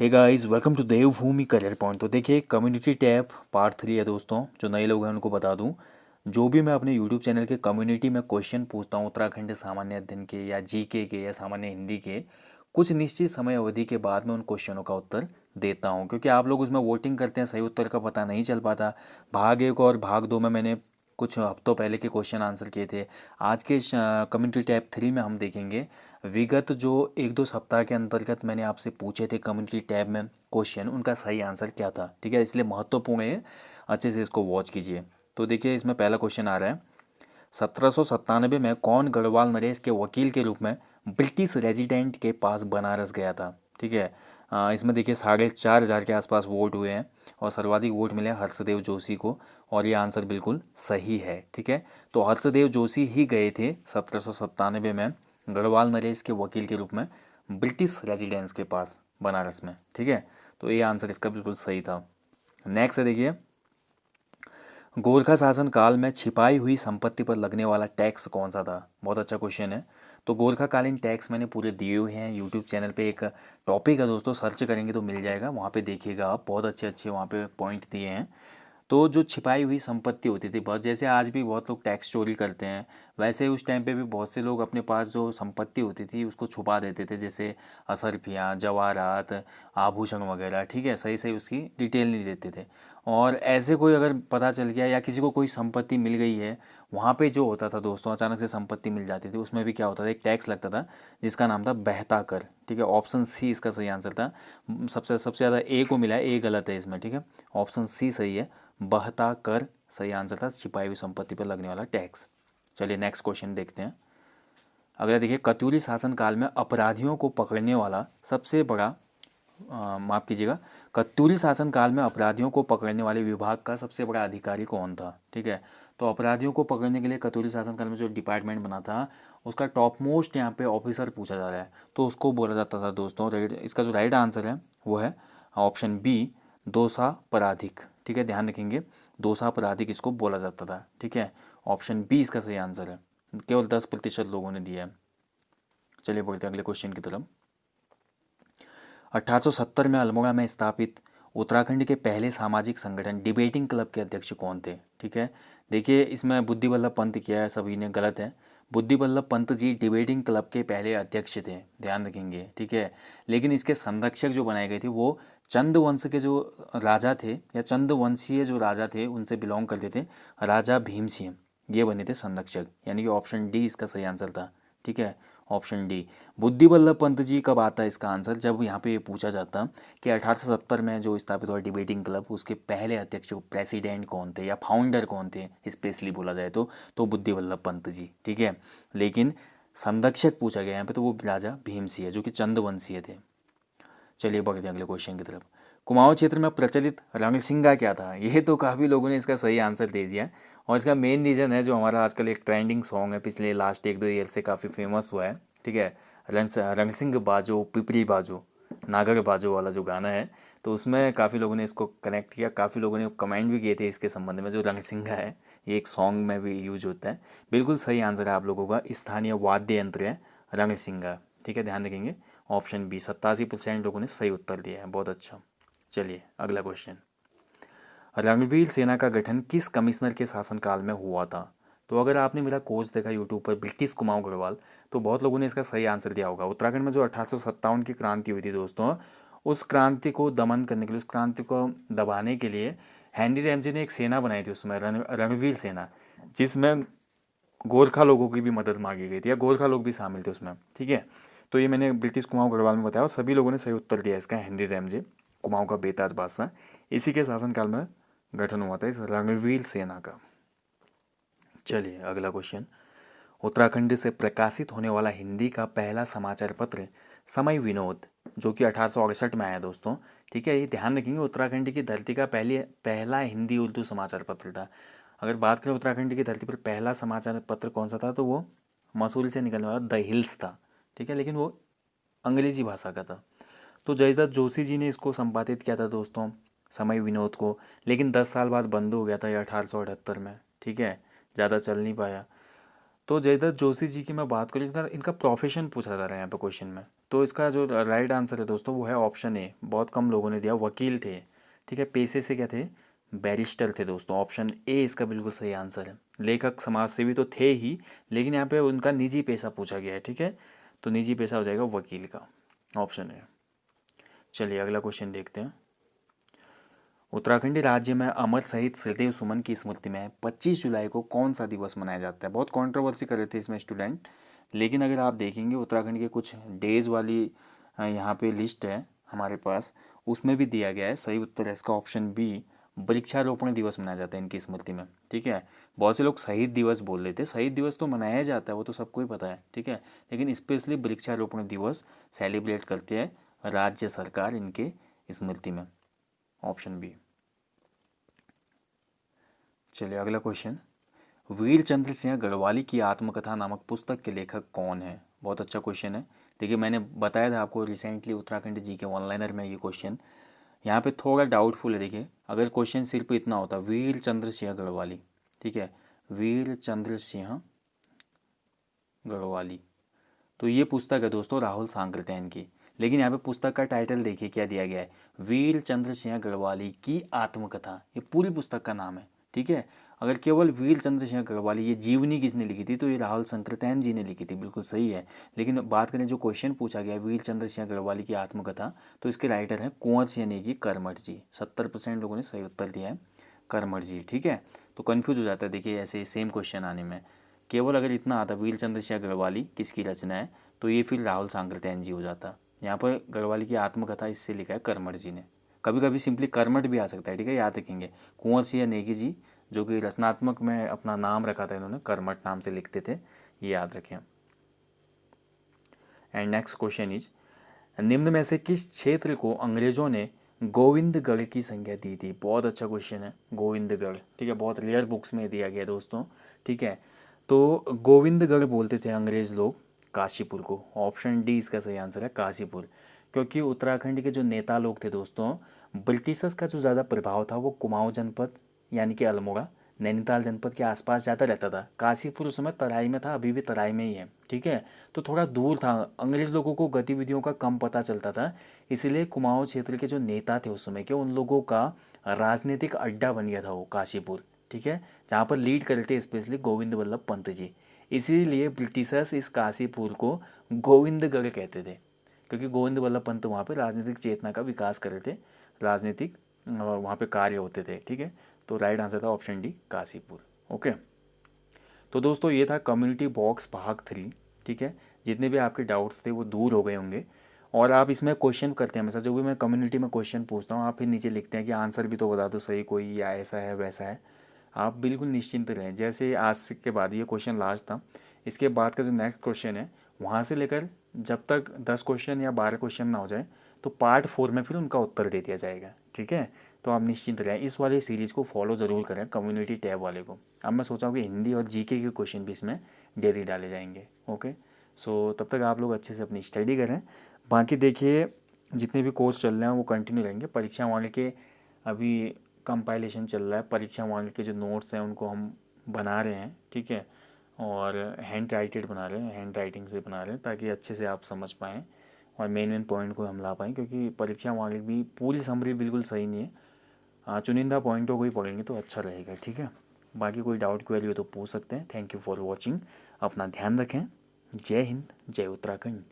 Hey guys, welcome to Devbhoomi career point. तो देखिए, community tab part 3 है दोस्तों। जो नए लोग हैं उनको बता दूं, जो भी मैं अपने यूट्यूब चैनल के कम्युनिटी में क्वेश्चन पूछता हूँ उत्तराखंड सामान्य अध्ययन के या जीके के या सामान्य हिंदी के, कुछ निश्चित समय अवधि के बाद मैं उन क्वेश्चनों का उत्तर देता हूँ, क्योंकि आप लोग उसमें वोटिंग करते हैं, सही उत्तर का पता नहीं चल पाता। भाग 1 और भाग 2 में मैंने कुछ हफ्तों पहले के क्वेश्चन आंसर किए थे। आज के कम्युनिटी टैब 3 में हम देखेंगे विगत जो 1-2 सप्ताह के अंतर्गत मैंने आपसे पूछे थे कम्युनिटी टैब में क्वेश्चन, उनका सही आंसर क्या था। ठीक है, इसलिए महत्वपूर्ण है, अच्छे से इसको वॉच कीजिए। तो देखिए, इसमें पहला क्वेश्चन आ रहा है, 1797 में कौन गढ़वाल नरेश के वकील के रूप में ब्रिटिश रेजिडेंट के पास बनारस गया था। ठीक है, इसमें देखिए 4,500 के आसपास वोट हुए हैं और सर्वाधिक वोट मिले हर्षदेव जोशी को, और ये आंसर बिल्कुल सही है। ठीक है, तो हर्षदेव जोशी ही गए थे 1797 में गढ़वाल नरेश के वकील के रूप में ब्रिटिश रेजिडेंस के पास बनारस में। ठीक है, तो ये आंसर इसका बिल्कुल सही था। नेक्स्ट है, देखिए, गोरखा शासन काल में छिपाई हुई संपत्ति पर लगने वाला टैक्स कौन सा था। बहुत अच्छा क्वेश्चन है। तो गोरखाकालीन टैक्स मैंने पूरे दिए हुए हैं यूट्यूब चैनल पे, एक टॉपिक है दोस्तों, सर्च करेंगे तो मिल जाएगा, वहाँ पे देखिएगा आप, बहुत अच्छे अच्छे वहाँ पे पॉइंट दिए हैं। तो जो छिपाई हुई संपत्ति होती थी, बहुत जैसे आज भी बहुत लोग टैक्स चोरी करते हैं, वैसे उस टाइम पे भी बहुत से लोग अपने पास जो संपत्ति होती थी उसको छुपा देते थे, जैसे असरफियाँ, जवाहरात, आभूषण वगैरह। ठीक है, सही सही उसकी डिटेल नहीं देते थे। और ऐसे कोई अगर पता चल गया या किसी को कोई संपत्ति मिल गई है, वहाँ पे जो होता था दोस्तों, अचानक से संपत्ति मिल जाती थी, उसमें भी क्या होता था, एक टैक्स लगता था जिसका नाम था बहता कर। ठीक है, ऑप्शन सी इसका सही आंसर था। सबसे सबसे ज़्यादा ए को मिला है, ए गलत है इसमें। ठीक है, ऑप्शन सी सही है, बहता कर सही आंसर था, छिपाई हुई संपत्ति पर लगने वाला टैक्स। चलिए नेक्स्ट क्वेश्चन देखते हैं। अगला देखिए, कत्यूरी शासन काल में अपराधियों को पकड़ने वाला सबसे बड़ा, माफ कीजिएगा, कत्यूरी शासन काल में अपराधियों को पकड़ने वाले विभाग का सबसे बड़ा अधिकारी कौन था। ठीक है, तो अपराधियों को पकड़ने के लिए कत्यूरी शासन काल में जो डिपार्टमेंट बना था, उसका टॉप मोस्ट यहाँ पे ऑफिसर पूछा जा रहा है, तो उसको बोला जाता था दोस्तों, इसका जो राइट आंसर है वो है ऑप्शन बी, दोसा पराधिक। ठीक है, ध्यान रखेंगे, दोसा पराधिक इसको बोला जाता था। ठीक है, ऑप्शन बी इसका सही आंसर है। केवल 10% लोगों ने दिया है। चलिए बढ़ते हैं अगले क्वेश्चन की तरफ। 1870 में अल्मोड़ा में स्थापित उत्तराखंड के पहले सामाजिक संगठन डिबेटिंग क्लब के अध्यक्ष कौन थे। ठीक है, देखिए इसमें बुद्धि वल्लभ पंत किया है, सभी ने गलत है। बुद्धि वल्लभ पंत जी डिबेटिंग क्लब के पहले अध्यक्ष थे, ध्यान रखेंगे। ठीक है, लेकिन इसके संरक्षक जो बनाए गए थे वो चंद वंश के जो राजा थे, या चंद वंशीय जो राजा थे उनसे बिलोंग करते थे, राजा भीम सिंह, ये बने थे संरक्षक, यानी कि ऑप्शन डी इसका सही आंसर था। ठीक है, ऑप्शन डी। बुद्धि वल्लभ पंत जी कब आता है इसका आंसर, जब यहाँ पे ये पूछा जाता कि 1870 में जो स्थापित हुआ डिबेटिंग क्लब, उसके पहले अध्यक्ष प्रेसिडेंट कौन थे या फाउंडर कौन थे, स्पेशली बोला जाए तो बुद्धि वल्लभ पंत जी। ठीक है, लेकिन संरक्षक पूछा गया यहाँ पे, तो वो राजा भीम सिंह है जो कि चंद थे। चलिए बढ़ते हैं अगले क्वेश्चन की तरफ। कुमाऊं क्षेत्र में प्रचलित रणसिंगा क्या था। ये तो काफ़ी लोगों ने इसका सही आंसर दे दिया, और इसका मेन रीज़न है जो हमारा आजकल एक ट्रेंडिंग सॉन्ग है, पिछले लास्ट 1-2 ईयर से काफ़ी फेमस हुआ है। ठीक है, रणसिंह बाजो पिपरी बाजो, नागर बाजो वाला जो गाना है, तो उसमें काफ़ी लोगों ने इसको कनेक्ट किया, काफ़ी लोगों ने कमेंट भी किए थे इसके संबंध में। जो रणसिंगा है ये एक सॉन्ग में भी यूज होता है। बिल्कुल सही आंसर है आप लोगों का, स्थानीय वाद्य यंत्र है रणसिंगा। ठीक है, ध्यान रखेंगे, ऑप्शन बी, 87% लोगों ने सही उत्तर दिया है, बहुत अच्छा। चलिए अगला क्वेश्चन। रणवीर सेना का गठन किस कमिश्नर के शासनकाल में हुआ था। तो अगर आपने मेरा कोर्स देखा यूट्यूब पर ब्रिटिश कुमाऊं गढ़वाल, तो बहुत लोगों ने इसका सही आंसर दिया होगा। उत्तराखंड में जो 1857 की क्रांति हुई थी दोस्तों, उस क्रांति को दमन करने के लिए, उस क्रांति को दबाने के लिए हेनरी रैमजे ने एक सेना बनाई थी उसमें, रणवीर सेना, जिसमें गोरखा लोगों की भी मदद मांगी गई थी, या गोरखा लोग भी शामिल थे उसमें। ठीक है, तो ये मैंने ब्रिटिश कुमाऊं गढ़वाल में बताया, और सभी लोगों ने सही उत्तर दिया इसका। हेनरी रैमजे, कुमाऊं का बेताज बादशाह, इसी के शासनकाल में गठन हुआ था इस रणवीर सेना का। चलिए अगला क्वेश्चन। उत्तराखंड से प्रकाशित होने वाला हिंदी का पहला समाचार पत्र समय विनोद, जो कि 1868 में आया दोस्तों। ठीक है, ये ध्यान रखेंगे, उत्तराखंड की धरती का पहला हिंदी उर्दू समाचार पत्र था। अगर बात करें उत्तराखंड की धरती पर पहला समाचार पत्र कौन सा था, तो वो मसूरी से निकलने वाला द हिल्स था। ठीक है, लेकिन वो अंग्रेजी भाषा का था। तो जयदत्त जोशी जी ने इसको संपादित किया था दोस्तों, समय विनोद को, लेकिन 10 साल बाद बंद हो गया था ये 1878 में। ठीक है, ज़्यादा चल नहीं पाया। तो जयदत्त जोशी जी की मैं बात करूँ, इनका प्रोफेशन पूछा जा रहा है यहाँ पे क्वेश्चन में। तो इसका जो राइट आंसर है दोस्तों वो है ऑप्शन ए। बहुत कम लोगों ने दिया, वकील थे। ठीक है, पेशे से क्या थे, बैरिस्टर थे दोस्तों। ऑप्शन ए इसका बिल्कुल सही आंसर है। लेखक समाज सेवी तो थे ही, लेकिन यहाँ पे उनका निजी पेशा पूछा गया है। ठीक है, तो निजी पेशा हो जाएगा वकील का, ऑप्शन ए। चलिए अगला क्वेश्चन देखते हैं। उत्तराखंडी राज्य में अमर शहीद श्रीदेव सुमन की स्मृति में 25 जुलाई को कौन सा दिवस मनाया जाता है? बहुत कंट्रोवर्सी कर रहे थे इसमें स्टूडेंट, लेकिन अगर आप देखेंगे उत्तराखंड के कुछ डेज वाली यहाँ पे लिस्ट है हमारे पास, उसमें भी दिया गया है। सही उत्तर है इसका ऑप्शन बी, वृक्षारोपण दिवस मनाया जाता है इनकी स्मृति में। ठीक है, बहुत से लोग शहीद दिवस बोल रहे थे, शहीद दिवस तो मनाया जाता है, वो तो सबको ही पता है। ठीक है, लेकिन स्पेशली वृक्षारोपण दिवस सेलिब्रेट करते हैं राज्य सरकार इनके स्मृति में, ऑप्शन बी। चलिए अगला क्वेश्चन। वीर चंद्र सिंह गढ़वाली की आत्मकथा नामक पुस्तक के लेखक कौन है? बहुत अच्छा क्वेश्चन है। देखिए मैंने बताया था आपको रिसेंटली उत्तराखंड जी के ऑनलाइनर में ये क्वेश्चन, यहाँ पे थोड़ा डाउटफुल है। देखिए अगर क्वेश्चन सिर्फ इतना होता, वीर चंद्र सिंह गढ़वाली, ठीक है, वीर चंद्र सिंह गढ़वाली, तो ये पुस्तक है दोस्तों राहुल सांकृत्यायन की। लेकिन यहाँ पे पुस्तक का टाइटल देखिए क्या दिया गया है, वीर चंद्र सिंह गढ़वाली की आत्मकथा, ये पूरी पुस्तक का नाम है। ठीक है, अगर केवल वीर चंद्र सिंह गढ़वाली, ये जीवनी किसने लिखी थी, तो ये राहुल सांकृत्यायन जी ने लिखी थी, बिल्कुल सही है। लेकिन बात करें जो क्वेश्चन पूछा गया वीर चंद्र सिंह गढ़वाली की आत्मकथा, तो इसके राइटर हैं कुंवर सिंह नेगी करमठ जी। 70% लोगों ने सही उत्तर दिया है करमठ जी। ठीक है, तो कन्फ्यूज हो जाता है देखिए ऐसे सेम क्वेश्चन आने में। केवल अगर इतना आता वीर चंद्र सिंह गढ़वाली किसकी रचना है, तो ये फिर राहुल सांकृत्यायन जी हो जाता। यहाँ पर गढ़वाली की आत्मकथा इससे लिखा है करमठ जी ने। कभी कभी सिंपली करमठ भी आ सकता है। ठीक है, याद रखेंगे कुंवर सिंह नेगी जी जो कि रचनात्मक में अपना नाम रखा था इन्होंने, करमठ नाम से लिखते थे, ये याद रखें। एंड नेक्स्ट क्वेश्चन इज, निम्न में से किस क्षेत्र को अंग्रेजों ने गोविंदगढ़ की संज्ञा दी थी? बहुत अच्छा क्वेश्चन है, गोविंदगढ़। ठीक है, बहुत रेयर बुक्स में दिया गया दोस्तों। ठीक है, तो गोविंदगढ़ बोलते थे अंग्रेज लोग काशीपुर को। ऑप्शन डी इसका सही आंसर है, काशीपुर। क्योंकि उत्तराखंड के जो नेता लोग थे दोस्तों, ब्रिटिशर्स का जो ज़्यादा प्रभाव था वो कुमाऊं जनपद यानी कि अल्मोड़ा नैनीताल जनपद के आसपास ज़्यादा रहता था। काशीपुर उस समय तराई में था, अभी भी तराई में ही है। ठीक है, तो थोड़ा दूर था, अंग्रेज़ लोगों को गतिविधियों का कम पता चलता था, इसलिए कुमाऊं क्षेत्र के जो नेता थे उस समय के, उन लोगों का राजनीतिक अड्डा बन गया था वो काशीपुर। ठीक है, जहाँ पर लीड कर रहे थे स्पेशली गोविंद वल्लभ पंत जी। इसीलिए ब्रिटिशर्स इस काशीपुर को गोविंदगढ़ कहते थे, क्योंकि गोविंद वल्लभ पंत वहाँ पर राजनीतिक चेतना का विकास कर रहे थे, राजनीतिक वहाँ पे कार्य होते थे। ठीक है, तो राइट आंसर था ऑप्शन डी, काशीपुर। ओके, तो दोस्तों ये था कम्युनिटी बॉक्स भाग 3। ठीक है, जितने भी आपके डाउट्स थे वो दूर हो गए होंगे। और आप इसमें क्वेश्चन करते हैं हमेशा, जो भी मैं कम्युनिटी में क्वेश्चन पूछता हूँ आप फिर नीचे लिखते हैं कि आंसर भी तो बता दो सही कोई, या ऐसा है वैसा है। आप बिल्कुल निश्चिंत रहें, जैसे आज के बाद ये क्वेश्चन लास्ट था, इसके बाद का जो नेक्स्ट क्वेश्चन है वहाँ से लेकर जब तक 10 क्वेश्चन या 12 क्वेश्चन ना हो जाए, तो पार्ट 4 में फिर उनका उत्तर दे दिया जाएगा। ठीक है, तो आप निश्चिंत रहें, इस वाले सीरीज़ को फॉलो ज़रूर करें, कम्युनिटी टैब वाले को। अब मैं सोचा हूँ कि हिंदी और जीके के क्वेश्चन भी इसमें डेली डाले जाएंगे। ओके, सो तब तक आप लोग अच्छे से अपनी स्टडी करें। बाकी देखिए जितने भी कोर्स चल रहे हैं वो कंटिन्यू रहेंगे। परीक्षा वाले के अभी कंपाइलेशन चल रहा है, परीक्षा वाले के जो नोट्स हैं उनको हम बना रहे हैं। ठीक है, और हैंड राइटेड बना रहे हैं, हैंड राइटिंग से बना रहे हैं ताकि अच्छे से आप समझ पाएँ और मेन पॉइंट को हम ला पाएँ, क्योंकि परीक्षा वाले भी पूरी समरी बिल्कुल सही नहीं है। हाँ, चुनिंदा पॉइंटों को ही पढ़ेंगे तो अच्छा रहेगा। ठीक है, बाकी कोई डाउट क्वेरी हो तो पूछ सकते हैं। थैंक यू फॉर वॉचिंग, अपना ध्यान रखें। जय हिंद, जय उत्तराखंड।